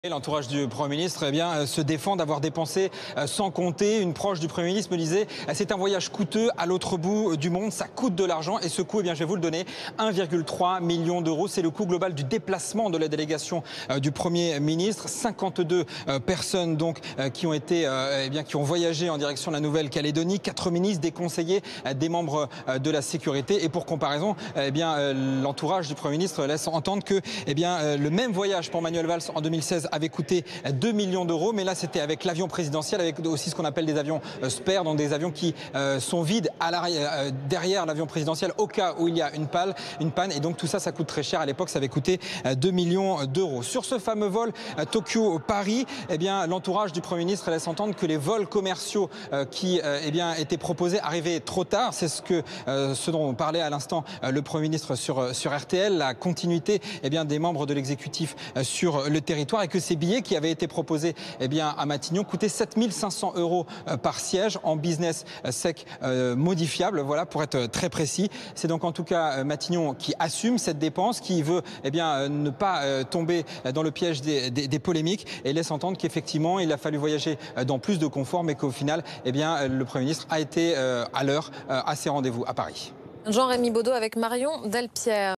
L'entourage du Premier ministre se défend d'avoir dépensé sans compter. Une proche du Premier ministre me disait c'est un voyage coûteux à l'autre bout du monde, ça coûte de l'argent et ce coût, je vais vous le donner, 1,3 million d'euros. C'est le coût global du déplacement de la délégation du Premier ministre. 52 personnes donc qui ont voyagé en direction de la Nouvelle-Calédonie, 4 ministres, des conseillers, des membres de la sécurité. Et pour comparaison, l'entourage du Premier ministre laisse entendre que le même voyage pour Manuel Valls en 2016 avait coûté 2 millions d'euros, mais là c'était avec l'avion présidentiel, avec aussi ce qu'on appelle des avions spare, donc des avions qui sont vides à l'arrière, derrière l'avion présidentiel au cas où il y a une panne, et donc tout ça, ça coûte très cher. À l'époque, ça avait coûté 2 millions d'euros. Sur ce fameux vol Tokyo-Paris, l'entourage du Premier ministre laisse entendre que les vols commerciaux qui étaient proposés arrivaient trop tard. C'est ce dont parlait à l'instant le Premier ministre sur RTL, la continuité des membres de l'exécutif sur le territoire, et que ces billets qui avaient été proposés à Matignon coûtaient 7 500 euros par siège en business sec modifiable, voilà, pour être très précis. C'est donc en tout cas Matignon qui assume cette dépense, qui veut ne pas tomber dans le piège des polémiques, et laisse entendre qu'effectivement il a fallu voyager dans plus de confort, mais qu'au final le Premier ministre a été à l'heure à ses rendez-vous à Paris. Jean-Rémy Baudot avec Marion Delpierre.